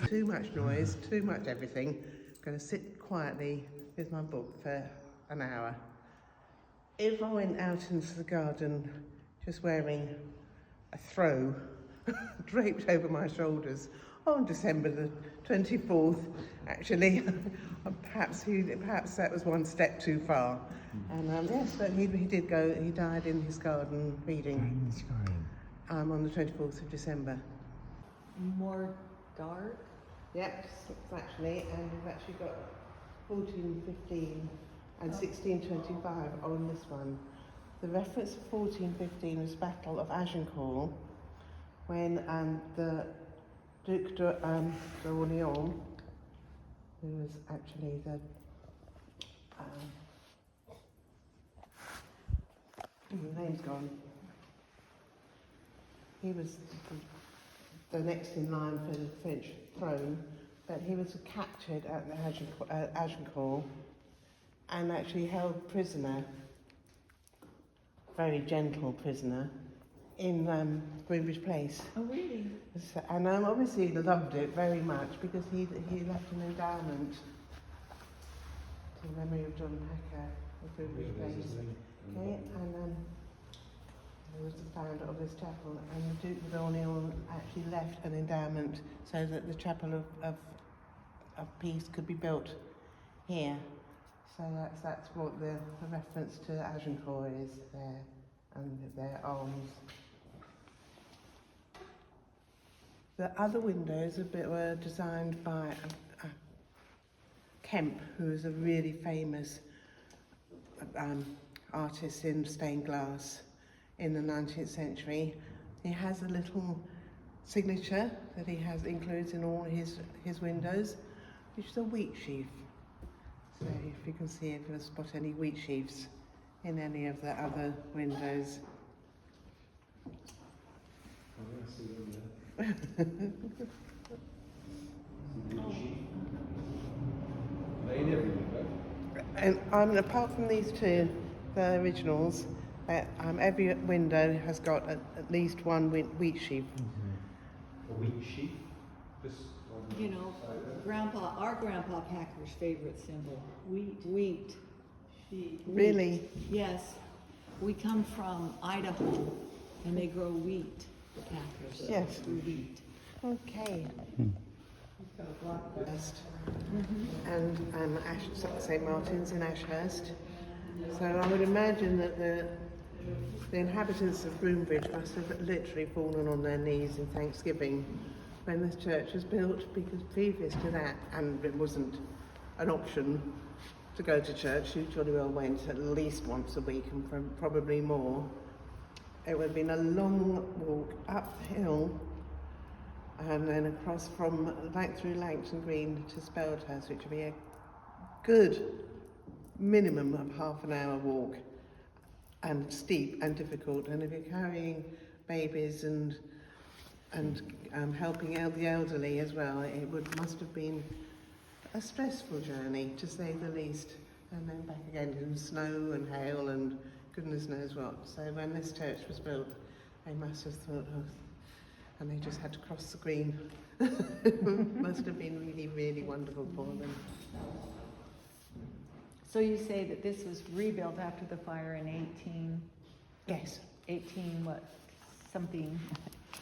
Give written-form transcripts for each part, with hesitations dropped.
Too much noise, too much everything. I'm going to sit quietly with my book for an hour. If I went out into the garden just wearing a throw draped over my shoulders on December the 24th, actually, perhaps that was one step too far. And yes, but he did go, he died in his garden reading. In his garden. On the 24th of December. More dark? Yep, actually, and we've actually got 1415 and 1625 on this one. The reference of 1415 was Battle of Agincourt, when the Duc d'Orléans, who was actually the name's gone. He was the next in line for the French throne, but he was captured at the Agincourt and actually held prisoner, very gentle prisoner, in Groombridge Place. Oh, really? And obviously he loved it very much because he left an endowment to the memory of John Packer of Groombridge Place. Okay, and he was the founder of this chapel, and the Duke of Orleans actually left an endowment so that the chapel of peace could be built here. So that's what the reference to Agincourt is there, and their arms. The other windows were designed by Kemp, who is a really famous artist in stained glass in the 19th century. He has a little signature that he includes in all his windows, which is a wheat sheaf. So if you can see, if you spot any wheat sheaves in any of the other windows. And apart from these two, the originals, every window has got at least one wheat sheaf. Mm-hmm. A wheat sheaf? You know, our grandpa Packer's favorite symbol, wheat. Really? Yes. We come from Idaho, and they grow wheat, the Packers. Yes. Wheat. Okay. And St. Martin's in Ashurst. So I would imagine that the inhabitants of Groombridge must have literally fallen on their knees in thanksgiving when this church was built, because previous to that, and it wasn't an option to go to church, you jolly well went at least once a week and probably more. It would have been a long walk uphill and then across through Langton Green to Speldhurst, which would be a good minimum of half an hour walk, and steep and difficult. And if you're carrying babies and helping the elderly as well, it must have been a stressful journey, to say the least. And then back again in snow and hail and goodness knows what. So when this church was built, they must have thought, and they just had to cross the green. Must have been really, really wonderful for them. So you say that this was rebuilt after the fire in 18... Yes. 18 what? Something.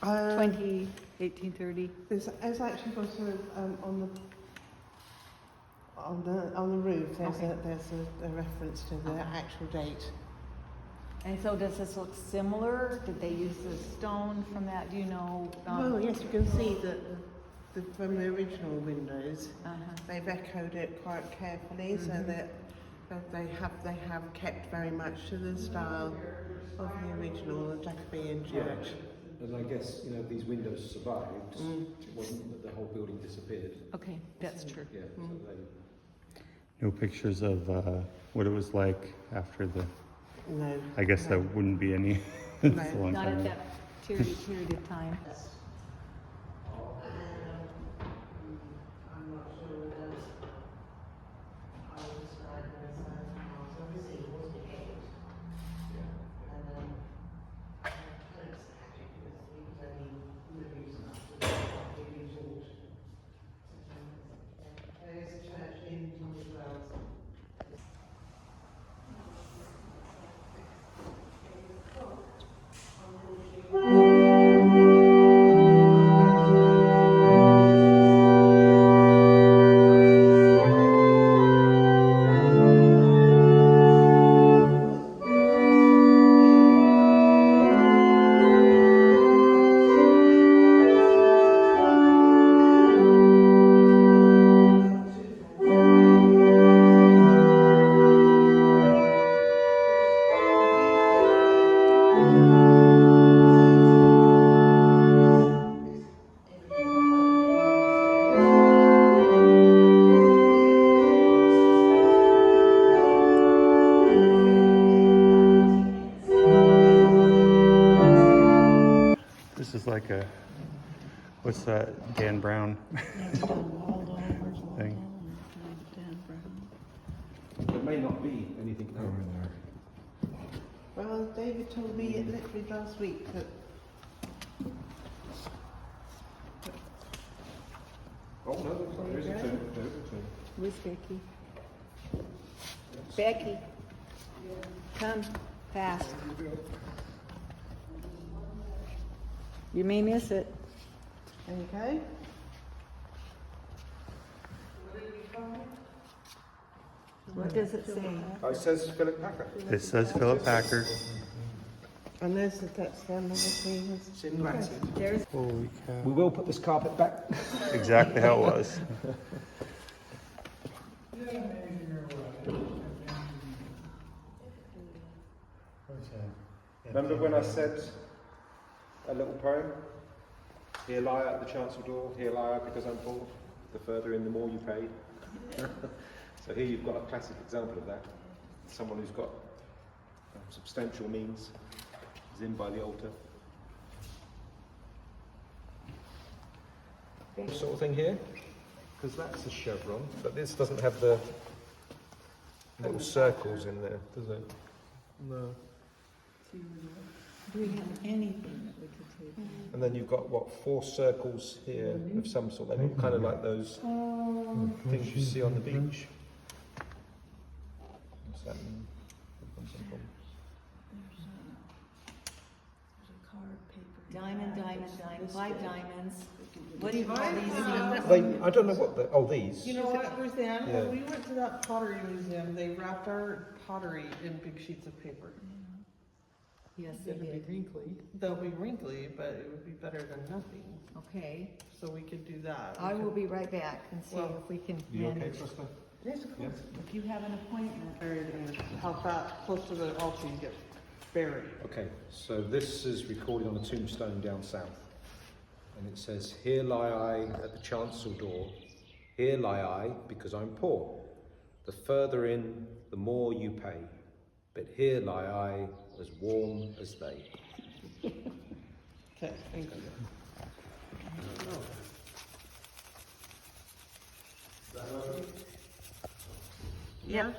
1830? There's actually got on the roof, there's a reference to the actual date. And so does this look similar? Did they use the stone from that? Do you know? Well, yes, you can see that from the original windows, they've echoed it quite carefully, so that they have kept very much to the style of the original Jacobean church. And I guess, these windows survived. It wasn't that the whole building disappeared. Okay, that's true. Yeah. No pictures of what it was like after the... No. I guess there wouldn't be any. It's a long Not time at ago. that period of time. I'm not sure what else I would describe it as. Obviously it was decayed. And This is like a, what's that, Dan Brown thing. There may not be anything over there. Well, David told me it literally last week that Oh no, there is a tomb. There is a tomb. Where's Becky? Becky, come fast. You may miss it. okay. What does it say? Oh, it says Philip Packer. It says Philip Packer. And there's the touchdown number 3. It's in Latin. There's Holy cow. We will put this carpet back. Exactly how it was. Remember when I said a little poem? Here lie I at the chancel door, here lie I because I'm poor. The further in, the more you pay. So here you've got a classic example of that. Someone who's got substantial means is in by the altar. Sort of thing here, because that's a chevron, but this doesn't have the little circles in there, does it? No. Do we have anything that we could take? And then you've got, what, 4 circles here of some sort. They look kind of like those things you see on the beach. What's that mean? Diamond, diamond, diamond, 5 diamonds. What do you call these things? They, I don't know what the, oh, these. You know what, Roseanne? Yeah. When we went to that pottery museum, they wrapped our pottery in big sheets of paper. Yes, they did. wrinkly. They'll be wrinkly, but it would be better than nothing. Okay, So we could do that. I will be right back and see Well, if we can You okay, manage. Trista? Yes, of course. If you have an appointment. Buried in how far close to the altar you get buried. Okay, so this is recorded on a tombstone down south. And it says, here lie I at the chancel door. Here lie I because I'm poor. The further in, the more you pay. But here lie I as warm as they. Okay, thank you. Yeah.